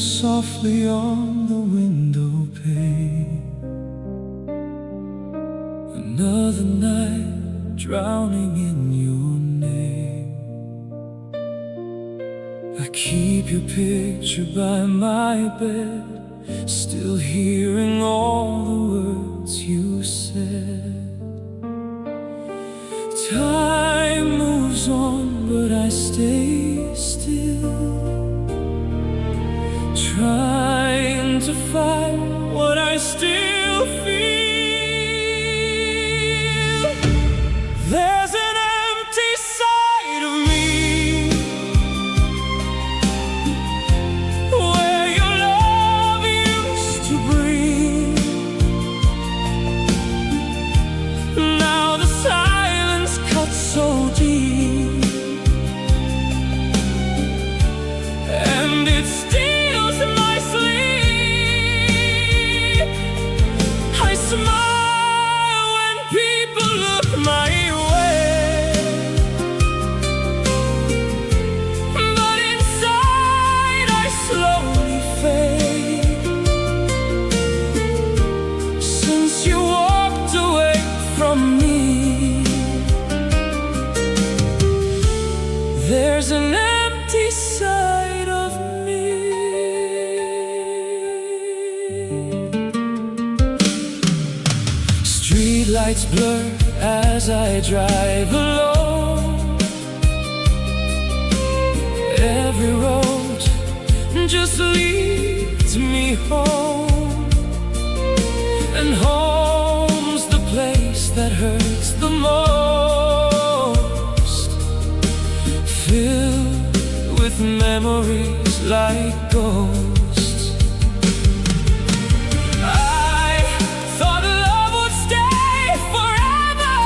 softly on the window pane. Another night drowning in your name. I keep your picture by my bed, still hearing all the words you said. Time moves on, but I stay still, trying to find what I still feel. There's an empty side of me where your love used to breathe. Now the silence cuts so deep, and it steals my sleep. I smile when people look my way, but inside I slowly fade. Since you walked away from me, there's an empty side of me. Street lights blur as I drive alone. Every road just leads me home, and home's the place that hurts the most, filled with memories like ghosts. I thought love would stay forever.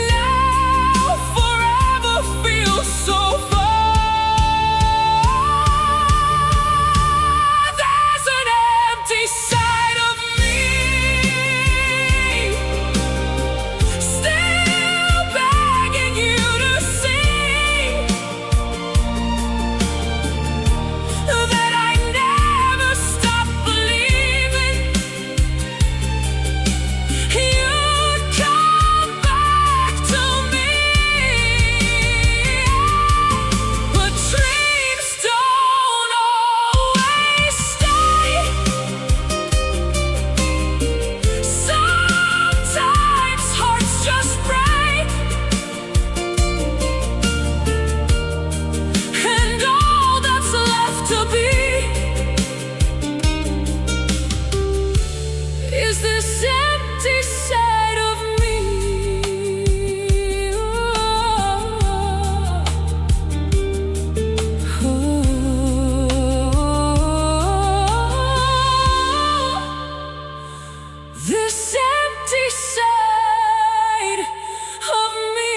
Now forever feels so far. There's an empty side of me, still begging you to see that I never stop believing you'd come back to me. But dreams don't always stay. Sometimes hearts just break, and all that's left to be is this empty side of me. This empty side of me.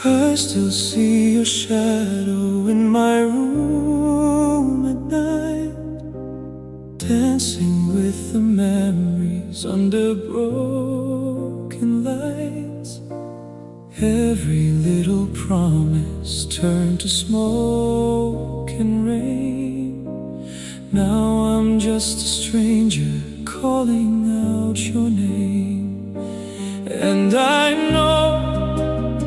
I still see your shadow in my room at night, dancing with the memories under broken lights. Every little promise turned to smoke and rain. Now I'm just a stranger calling out your name. And I know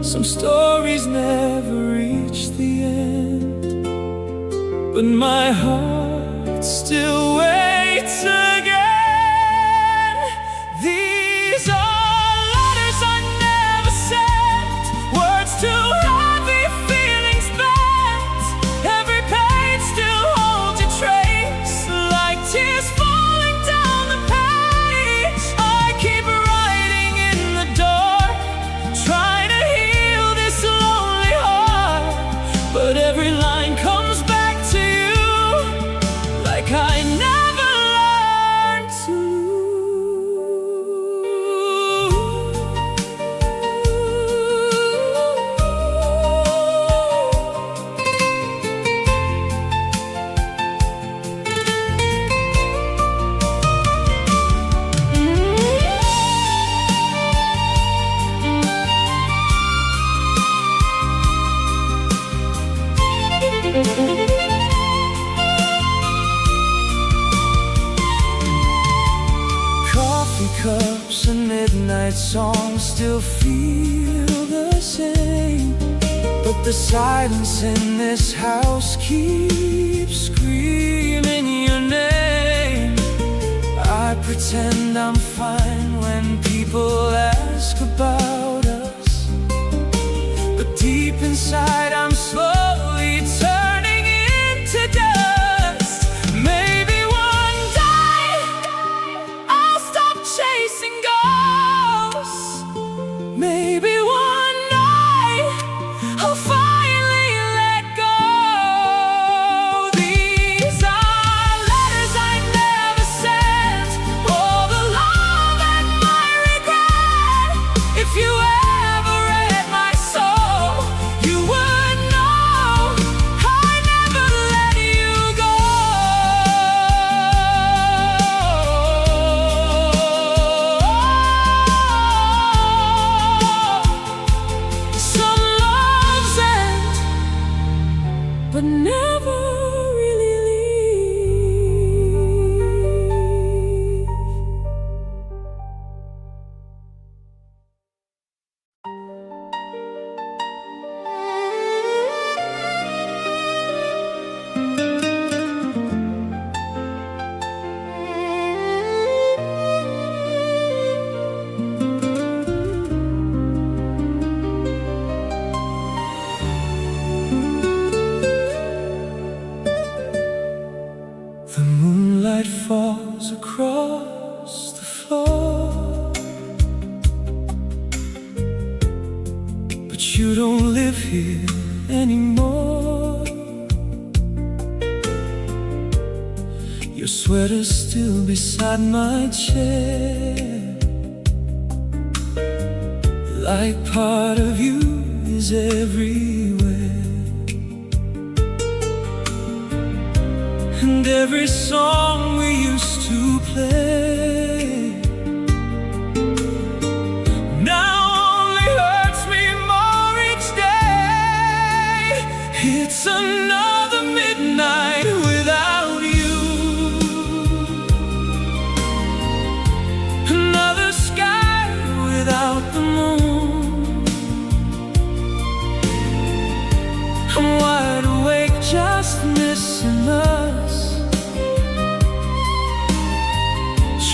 some stories never reach the end, but my heart still waits again. These are letters I never sent, words too heavy, feelings bent. Every page still holds a trace, like tears falling down the page. I keep writing in the dark, trying midnight songs still feel the same, but the silence in this house keeps screaming your name. I pretend I'm fine when people ask about us, but deep inside I'm slowly turning into dust. Maybe one day I'll stop chasing ghosts. Maybe one night I'll finally let go. These are letters I never sent, all the love and my regret. If you ever read my soul, you would know I never let you go. Some loves end, but never really leave. The moonlight falls across the floor, but you don't live here anymore. Your sweater's still beside my chair, like part of you is everywhere. And every song we used to play now only hurts me more each day. It's another midnight without you, another sky without the moon. I'm wide awake just missing us,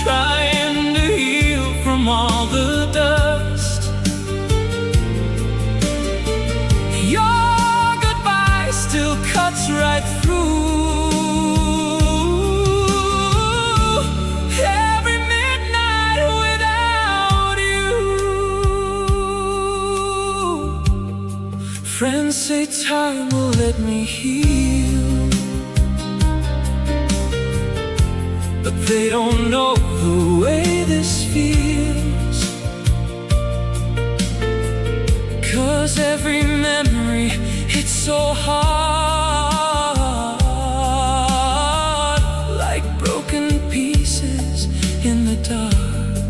trying to heal from all the dust. Your goodbye still cuts right through every midnight without you. Friends say time will let me heal, but they don't know the way this feels. 'Cause every memory hits so hard, like broken pieces in the dark.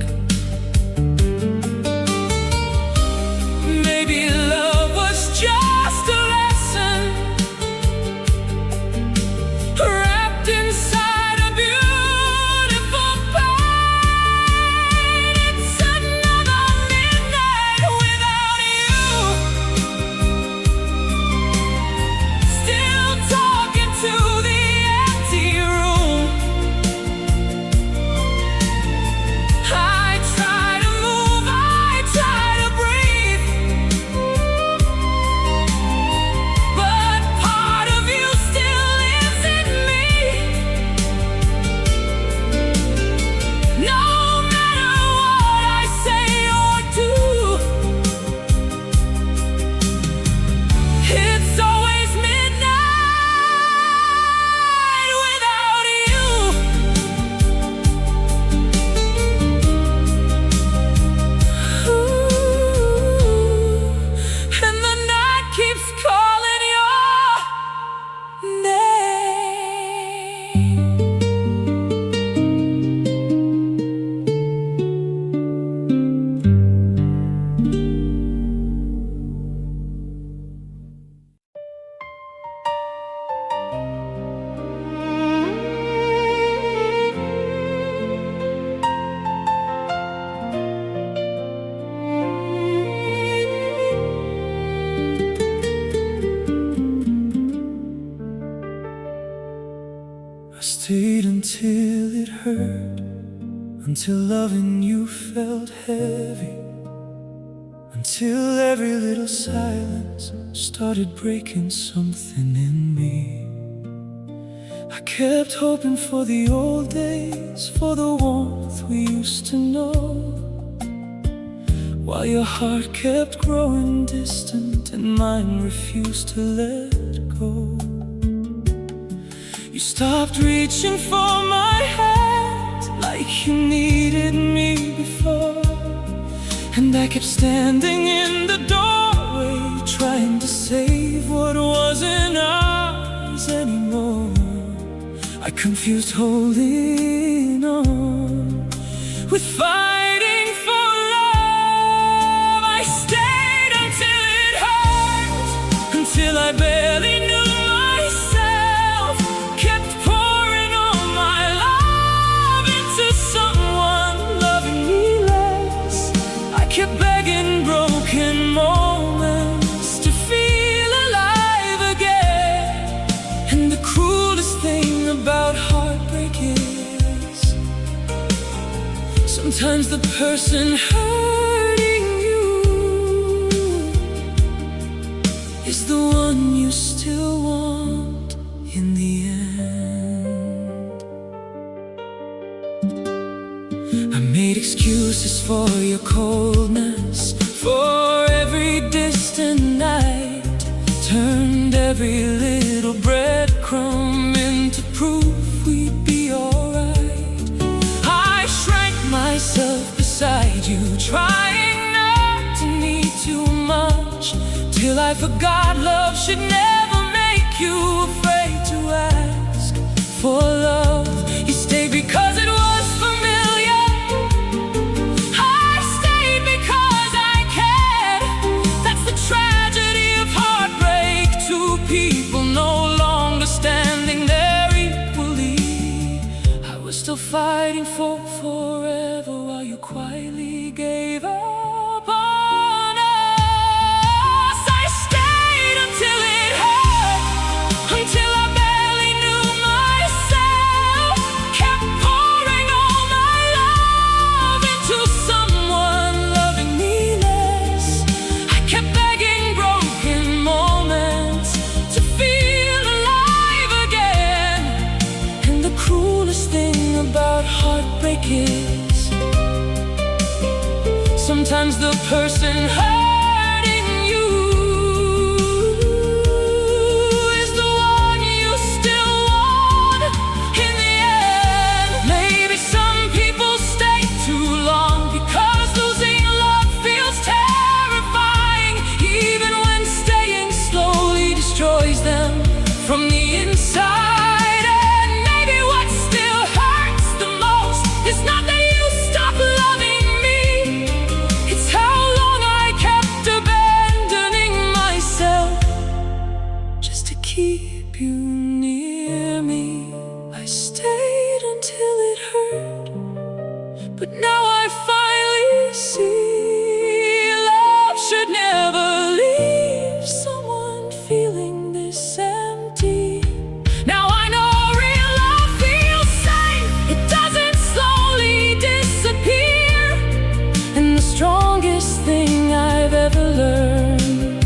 Maybe love was just a lesson wrapped inside a beautiful pain. It's another midnight without you. I stayed until it hurt, until loving you felt heavy, until every little silence started breaking something in me. I kept hoping for the old days, for the warmth we used to know, while your heart kept growing distant and mine refused to let go. You stopped reaching for my hand like you needed me before, and I kept standing in the doorway, trying to save what wasn't ours anymore. I confused holding on with fighting for love. I stayed until it hurt, until I barely knew myself. Kept pouring all my love into someone loving me less. I kept begging broken moments to feel alive again. And the cruelest thing about heartbreak is sometimes the person hurting you is the one you still want in the end. I made excuses for your coldness, for every distant night, turned every little breadcrumb into proof we'd be alright. I shrank myself beside you, trying not to need too much, till I forgot love should never make you afraid to ask for love. You stayed because it was familiar. I stayed because I cared. That's the tragedy of heartbreak. Two people no longer standing there equally. I was still fighting for forever while you quietly gave up on us. I stayed until it hurt, until I barely knew myself. Kept pouring all my love into someone loving me less. I kept begging broken moments to feel alive again. And the cruelest thing about heartbreak is sometimes the person hurting you is the one you still want in the end. Maybe some people stay too long because losing love feels terrifying, even when staying slowly destroys them from the inside. And maybe what still hurts the most is not that you stopped loving me, it's how long I kept abandoning myself just to keep you near me. I stayed until it hurt, but now I finally see love should never leave someone feeling this empty. Now I know real love feels safe, it doesn't slowly disappear. And the strongest thing I've ever learned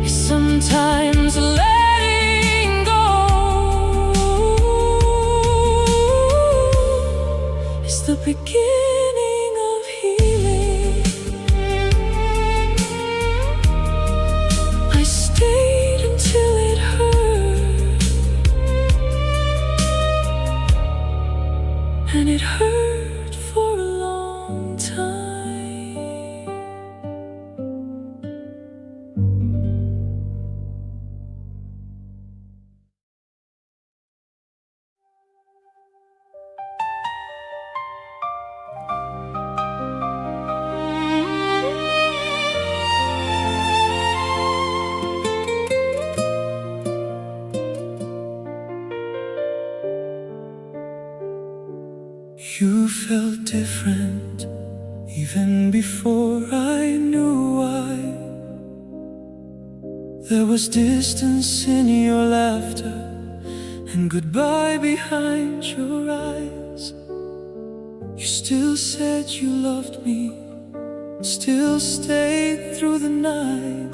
is sometimes letting go is the beginning of healing. I stayed until it hurt, and it hurt for a long time. You felt different even before I knew why. There was distance in your laughter and goodbye behind your eyes. You still said you loved me, still stayed through the night,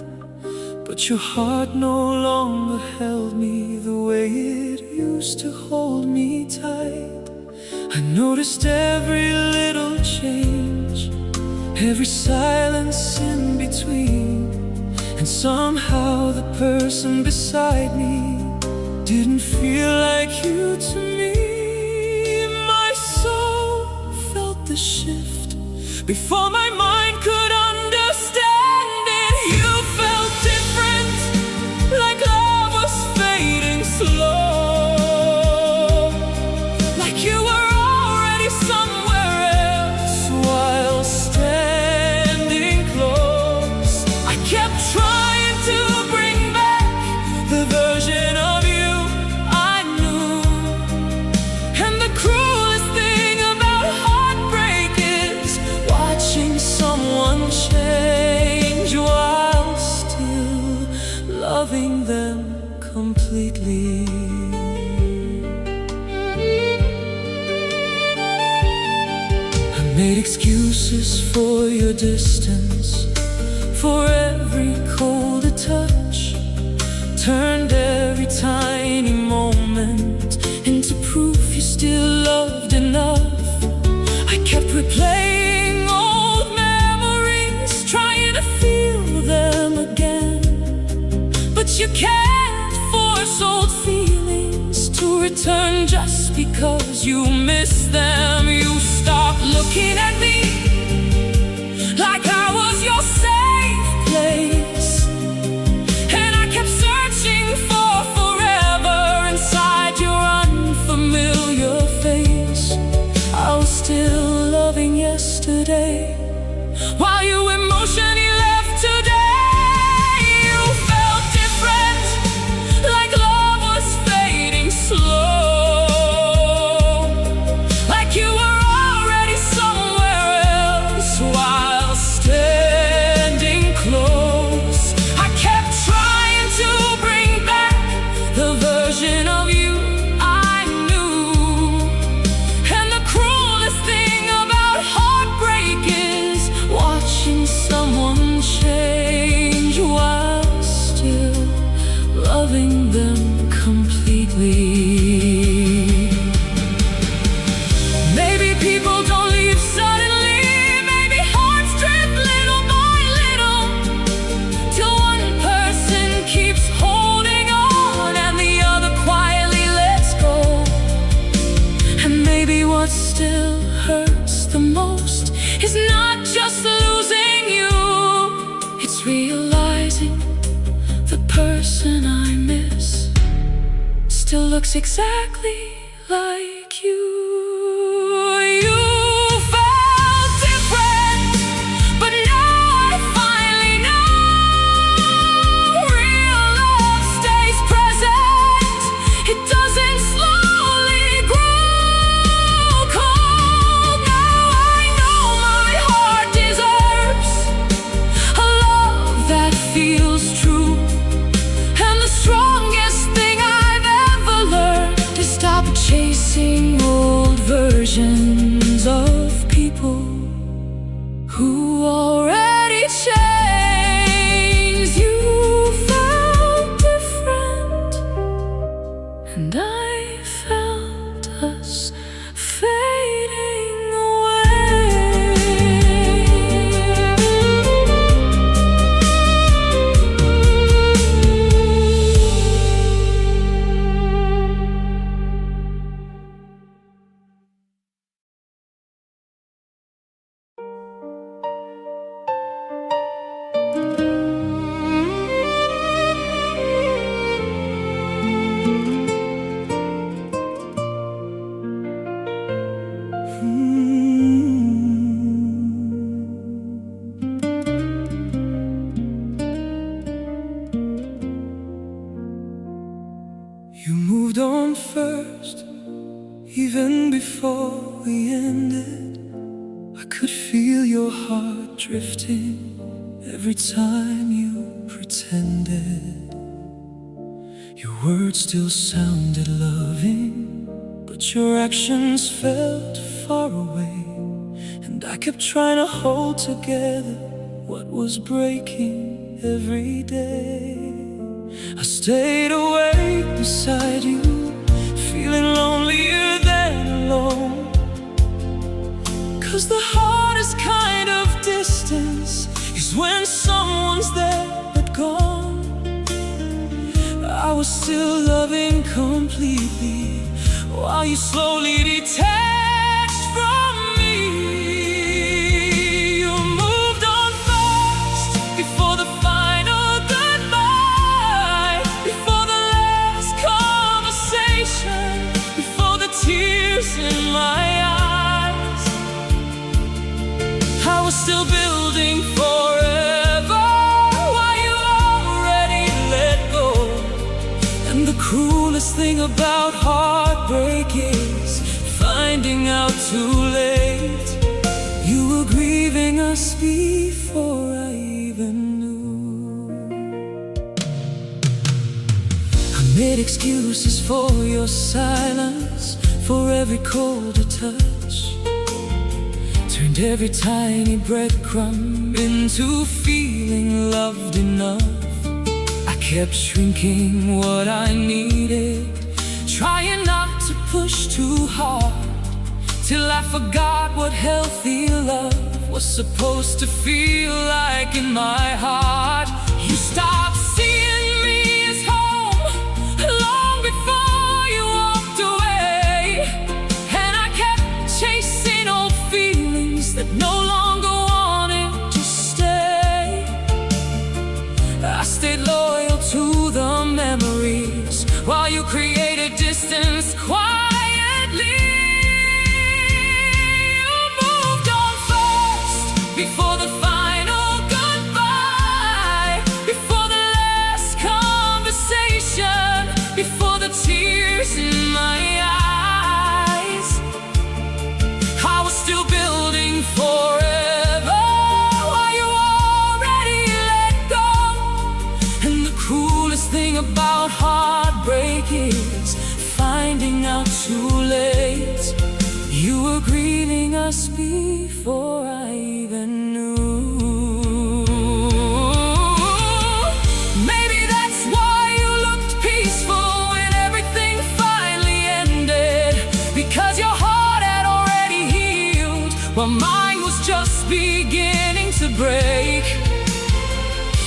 but your heart no longer held me the way it used to hold me tight. I noticed every little change, every silence in between, and somehow the person beside me didn't feel like you to me. My soul felt the shift before my mind could understand it. You felt different, like love was fading slow, like you were already somewhere else while standing close. I kept trying to bring back the version of you I knew, and the cruelest thing about heartbreak is watching someone change while still loving them completely. I made excuses for your distance, for every colder touch, turned every tiny moment into proof you still loved enough. I kept replaying old memories, trying to feel them again, but you can't force old feelings to return just because you miss them. You stopped looking at me like I was your safe place, and I kept searching for forever inside your unfamiliar face. I was still loving yesterday while you emotionally left today. You felt different, like love was fading slow, like you were already somewhere else while standing close. I kept trying to bring back the version of you I knew, and the cruelest thing about heartbreak is watching someone change while still loving them completely. Maybe people don't leave suddenly, maybe hearts drift little by little, till one person keeps holding on and the other quietly lets go. And maybe what still hurts the most is not just losing you, it's realizing the person I miss still looks exactly like you. You felt different, but now I finally know real love stays present. It doesn't slowly grow cold. Now I know my heart deserves a love that feels true, and the strongest thing I've ever learned is stop chasing old versions of people who already changed. You felt different, and I felt us fading away. You moved on first, even before we ended. I could feel your heart drifting every time you pretended Your words still sounded loving, but your actions felt far away. And I kept trying to hold together what was breaking every day. I stayed awake beside you, feeling lonelier than alone. 'Cause the hardest kind of distance is when someone's there but gone. I was still loving completely while you slowly detached from me. You moved on first, before the final goodbye, before the last conversation, before the tears in my eyes. I was still building forever while you already let go. And the cruelest thing about heartbreak is finding out too late you were grieving us before I even knew. I made excuses for your silence, for every colder touch, turned every tiny breadcrumb into feeling loved enough. I kept shrinking what I needed, trying not to push too hard, till I forgot what healthy love was supposed to feel like in my heart. You stopped seeing me as home long before you walked away, and I kept chasing old feelings that no longer wanted to stay. I stayed loyal to the memories while you created distance quietly. You moved on first, before the final goodbye, before the last conversation, before the tears in my eyes. I was still building forever while you already let go. And the cruelest thing about heartbreak is finding out too late you were grieving us before I even knew. Maybe that's why you looked peaceful when everything finally ended, because your heart had already healed while mine was just beginning to break.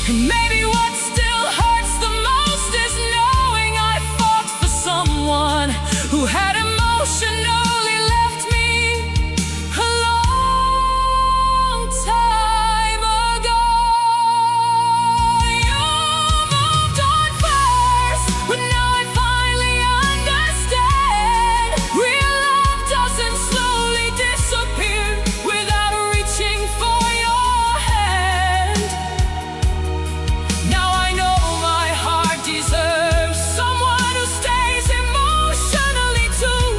And maybe what still hurts the most is knowing I fought for someone who had emotionally left me a long time ago. You moved on first, but now I finally understand. Real love doesn't slowly disappear without reaching for your hand. Now I know my heart deserves someone who stays emotionally true.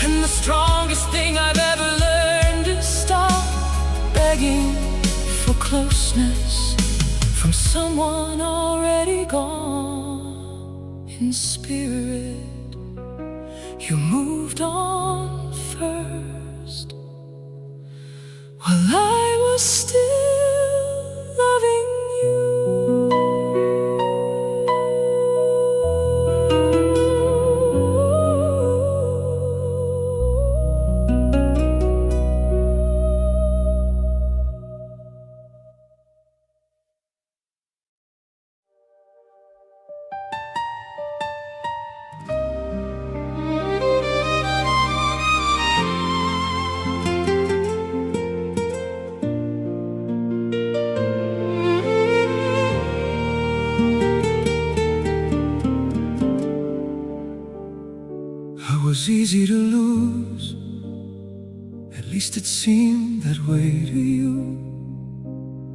And the strongest thing I've ever learned is stop begging for closeness from someone already gone in spirit. You moved on first while I was still loving you. I was easy to lose, at least it seemed that way to you.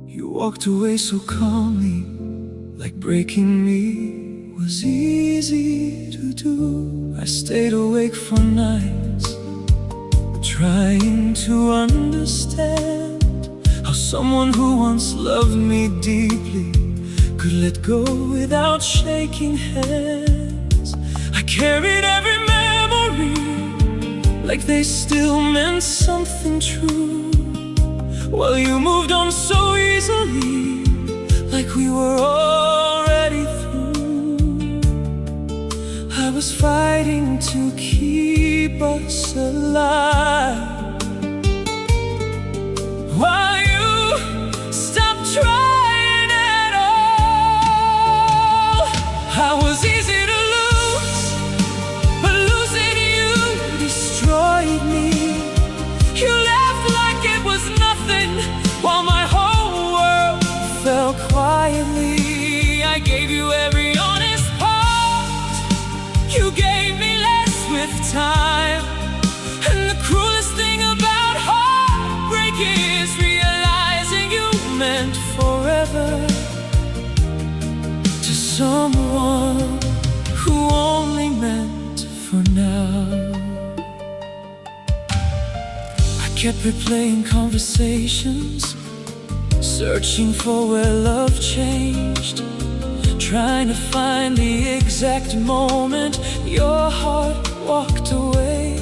You walked away so calmly, like breaking me was easy to do. I stayed awake for nights, trying to understand how someone who once loved me deeply could let go without shaking hands. I carried every memory like they still meant something true, while you moved on so easily, like we were already through. I was fighting to keep us alive, while you stopped trying at all. I was easy to lose, but losing you destroyed me. You left like it was nothing, while my whole world fell quietly. I gave you every honest part, you gave me less with time. And the cruelest thing about heartbreak is realizing you meant forever to someone who only meant for now. I kept replaying conversations, searching for where love changed, trying to find the exact moment your heart walked away.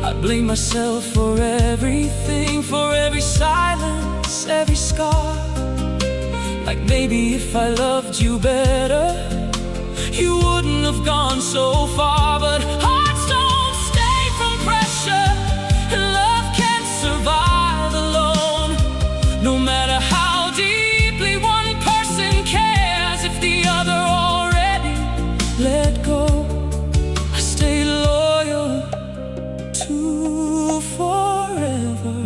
I blame myself for everything, for every silence, every scar. Like maybe if I loved you better, you wouldn't have gone so far. But hearts don't stay from pressure, and love can't survive alone. No matter how deeply one person cares, if the other already let go, I stay loyal to forever.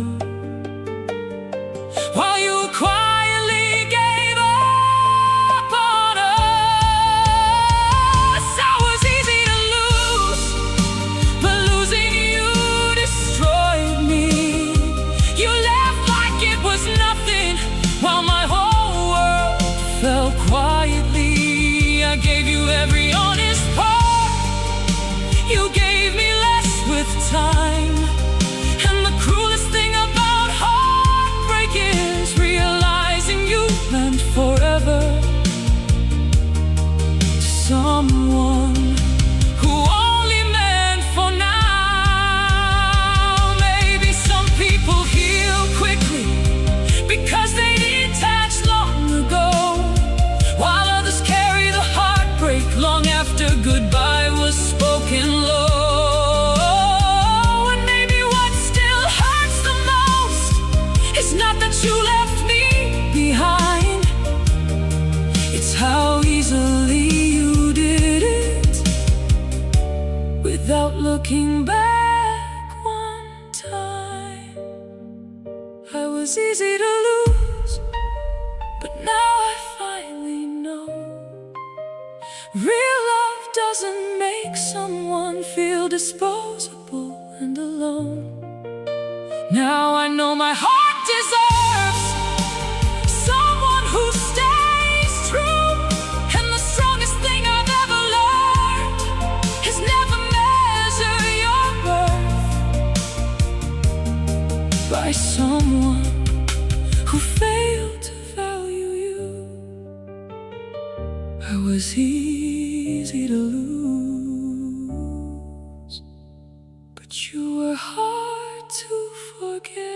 While you quietly gave up on us, I was easy to lose, but losing you destroyed me. You left like it was nothing, while my whole world fell quietly. I gave you every honest part, you gave me less with time. And the cruelest thing about heartbreak is realizing you meant forever to someone who only meant for now. Maybe some people heal quickly because they detached long ago, while others carry the heartbreak long after goodbye was spoken low. And maybe what still hurts the most is not that you left me behind, it's how easily you did it without looking back one time. I was easy to lose, but now I finally know real love doesn't make someone feel disposable and alone. Now I know my heart deserves someone who stays true. And the strongest thing I've ever learned is never measure your worth by someone who failed to value you. I was easy to lose, but you were hard to forget.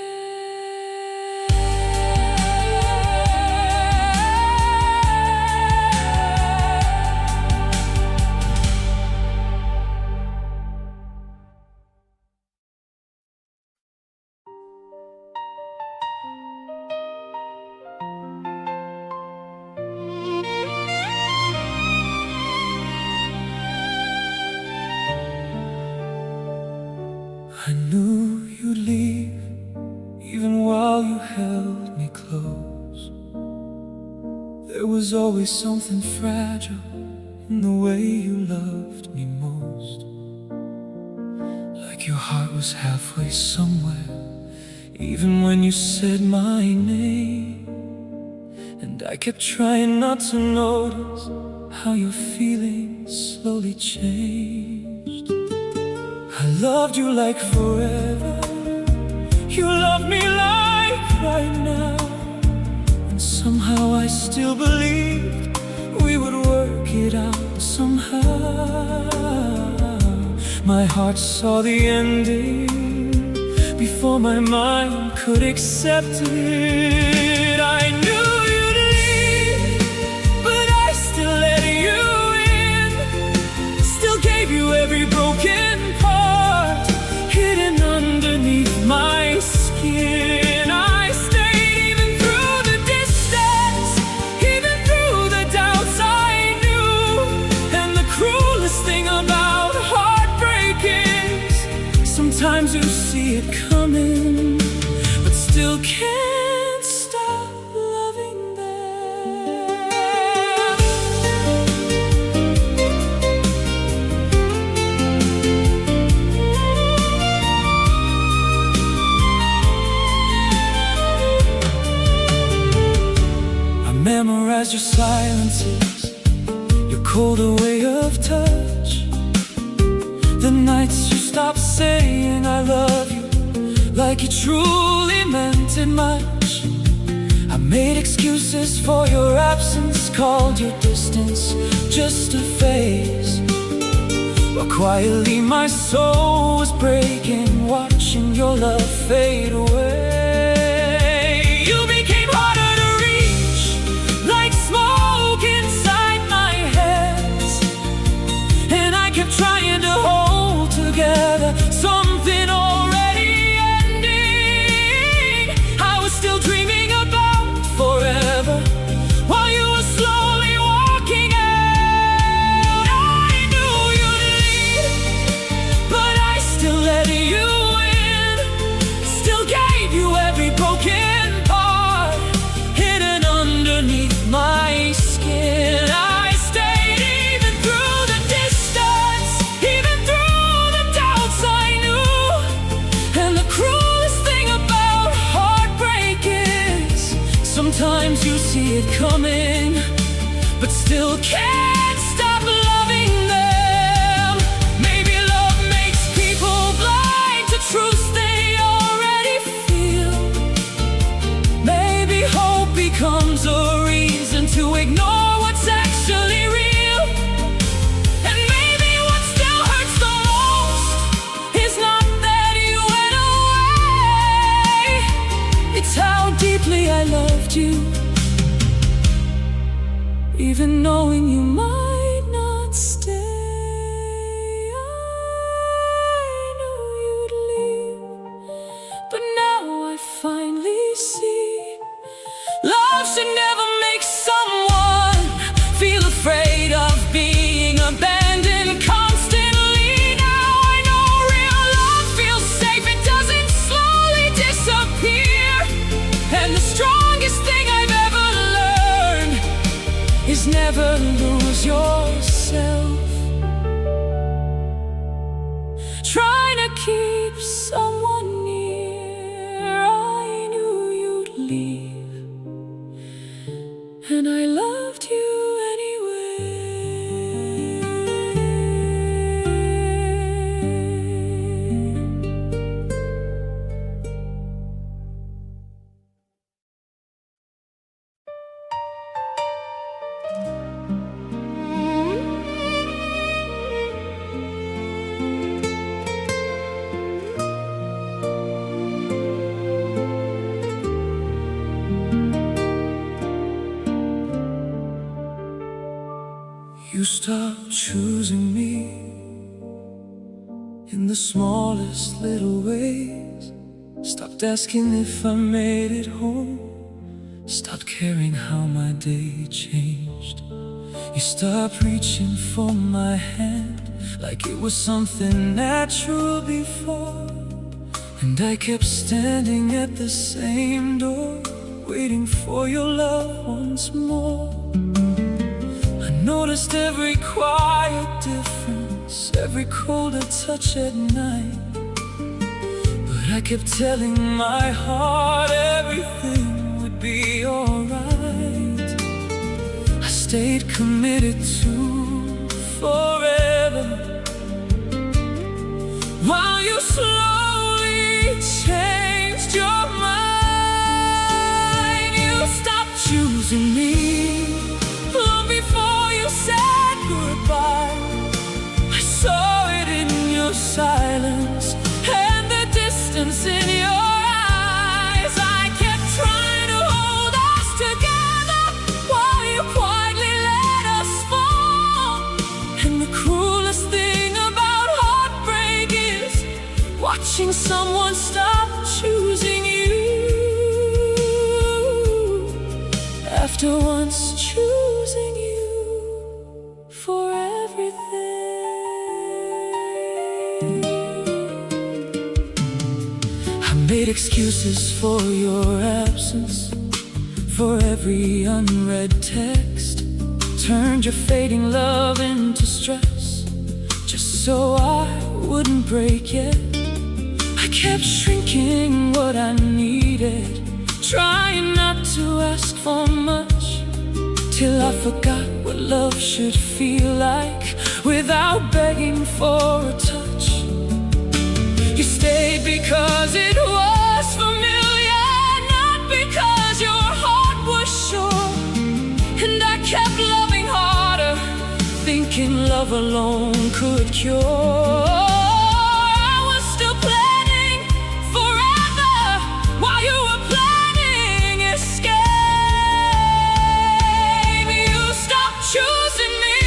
I knew you'd leave, even while you held me close. There was always something fragile in the way you loved me most. Like your heart was halfway somewhere, even when you said my name. And I kept trying not to notice how your feelings slowly changed. I loved you like forever, you love me like right now. And Somehow I still believed we would work it out somehow. My heart saw the ending before my mind could accept it. I knew you'd leave, but I still let you in. Still gave you every broken part hidden underneath my skin. I stayed even through the distance, even through the doubts I knew. And the cruelest thing about heartbreak is sometimes you see it coming, but still can't stop loving them. I memorized your silences, your colder way of touch, the nights you stopped saying I love you like you truly meant it much. I made excuses for your absence, called your distance just a phase, while quietly my soul was breaking, watching your love fade away. You became harder to reach, like smoke inside my hands, and I kept trying to hold together something already ending. I was still dreaming about forever while you were slowly walking out. I knew you'd leave, but I still let you in. Still gave you every broken part hidden underneath my skin. I stayed even through the distance, even through the doubts I knew. And the cruelest thing about heartbreak is sometimes you see it coming, but still can't stop loving them. Maybe love makes people blind to truths they already feel. Maybe hope becomes a reason to ignore what's actually real. And maybe what still hurts the most is not that you went away, it's how deeply I loved you, even knowing you might not stay. I knew you'd leave, but now I finally see love should never make someone feel afraid of being abandoned constantly. Now I know real love feels safe, it doesn't slowly disappear. And the strongest thing I've ever learned is never lose yourself. Trying to keep someone near, I knew you'd leave, and I loved you anyway. You stopped choosing me in the smallest little ways. Stopped asking if I made it home. Stopped caring how my day changed. You stopped reaching for my hand like it was something natural before. And I kept standing at the same door, waiting for your love once more. I noticed every quiet difference, every colder touch at night. But I kept telling my heart everything would be alright. I stayed committed to forever, while you slowly changed your mind. You stopped choosing choosing me. Long before you said goodbye, I saw it in your silence and the distance in your eyes. I kept trying to hold us together while you quietly let us fall. And the cruelest thing about heartbreak is watching someone stop choosing you after once choosing you for everything. I made excuses for your absence, for every unread text, turned your fading love into stress, just so I wouldn't break yet. I kept shrinking what I needed, trying not to ask for much, till I forgot what love should feel like without begging for a touch. You stayed because it was familiar, not because your heart was sure. And I kept loving harder, thinking love alone could cure. I was still planning forever while you were planning escape. You stopped choosing me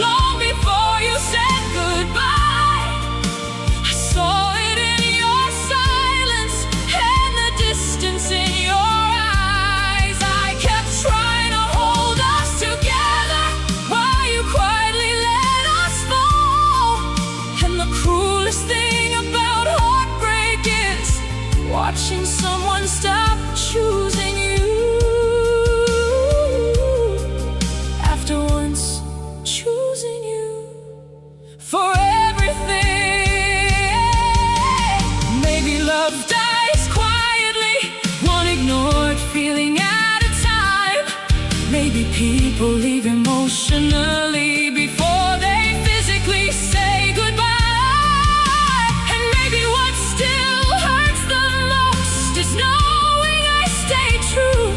long before you said goodbye. I saw it in your silence and the distance in your eyes. I kept trying to hold us together while you quietly let us fall. And the cruelest thing about heartbreak is watching someone stop choosing you after once choosing you for everything. Maybe love dies quietly, one ignored feeling at a time. Maybe people leave emotionally before they physically say goodbye. And maybe what still hurts the most is knowing I stayed true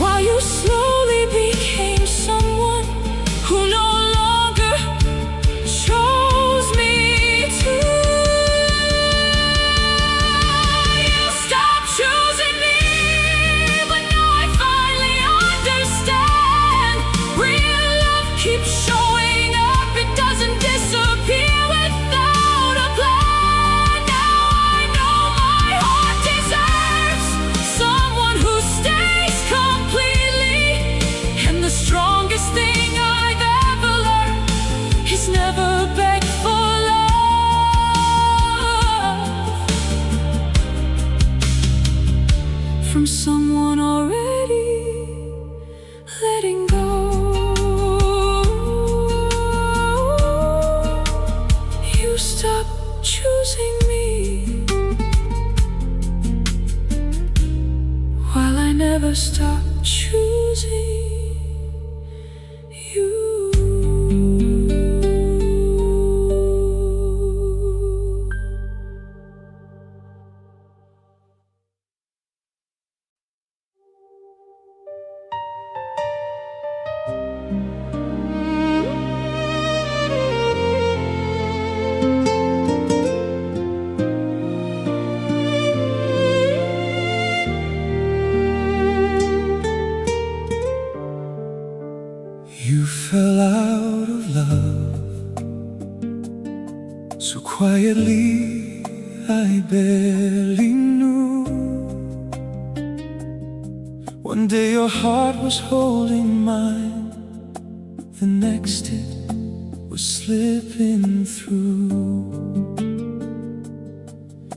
while you slowly became someone who no longer chose me too. You stopped choosing me, but now I finally understand. Real love keeps showing up, it doesn't disappear without a plan. Now I know my heart deserves someone who stays completely. And the strongest thing I've ever learned is never beg for love from someone already letting go. You stopped choosing me while I never stopped choosing you. You fell out of love so quietly I barely knew. One day your heart was holding mine, the next it was slipping through.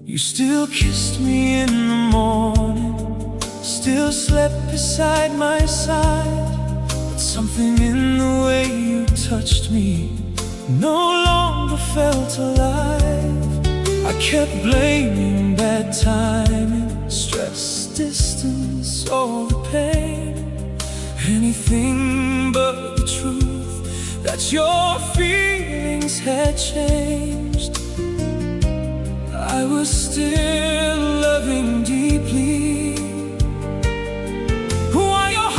You still kissed me in the morning, still slept beside my side. Something in the way you touched me no longer felt alive. I kept blaming bad timing, stress, distance, all the pain, anything but the truth that your feelings had changed. I was still loving deeply while your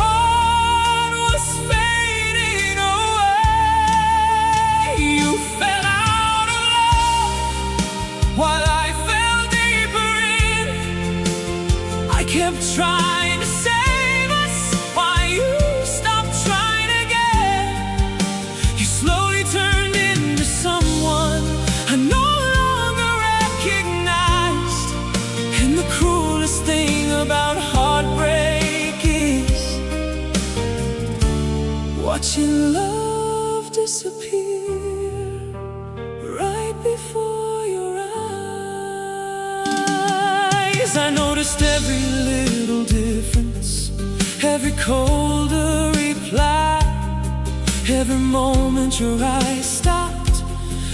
watching love disappear right before your eyes. I noticed every little difference, every colder reply, every moment your eyes stopped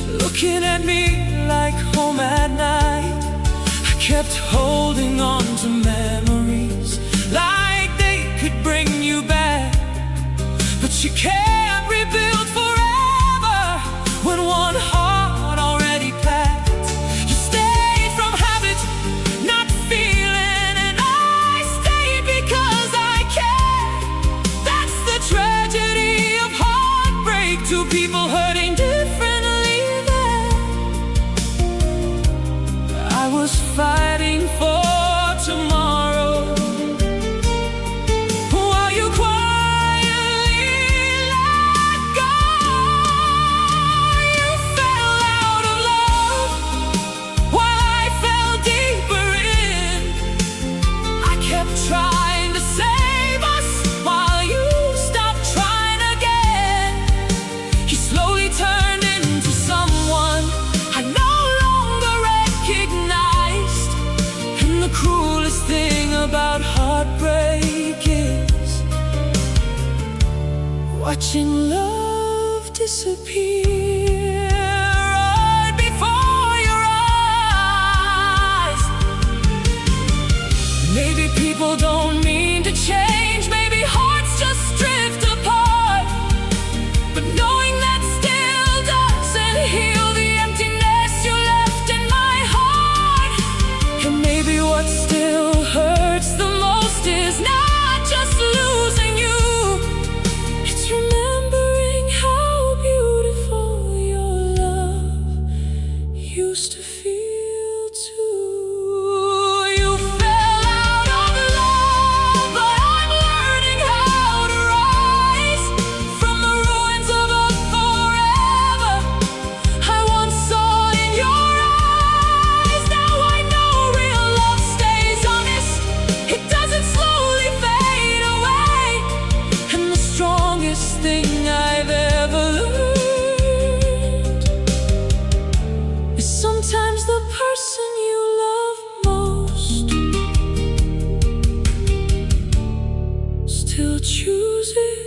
looking at me like home at night. I kept holding on to memories like they could bring you back, but you can't rebuild forever when one heart already packed. You stayed from habit, not feeling, and I stayed because I care. That's the tragedy of heartbreak, two people hurting differently there. I was fighting for tomorrow while you quietly let go. You fell out of love while I fell deeper in. I kept trying to save us while you stopped trying again. You slowly turned into someone I no longer recognized. And the cruelest thing about heartbreak is watching love disappear right before your eyes. Maybe people don't mean to change, maybe hearts just drift apart, but knowing that still doesn't heal the emptiness you left in my heart. And maybe what still hurts the most is not just losing you, it's remembering how beautiful your love used to feel too. You fell out of love, but I'm learning how to rise from the ruins of a forever I once saw in your eyes. Now I know real love stays honest, it doesn't slowly fade away. And the strongest thing I've ever learned is sometimes the person you love most still chooses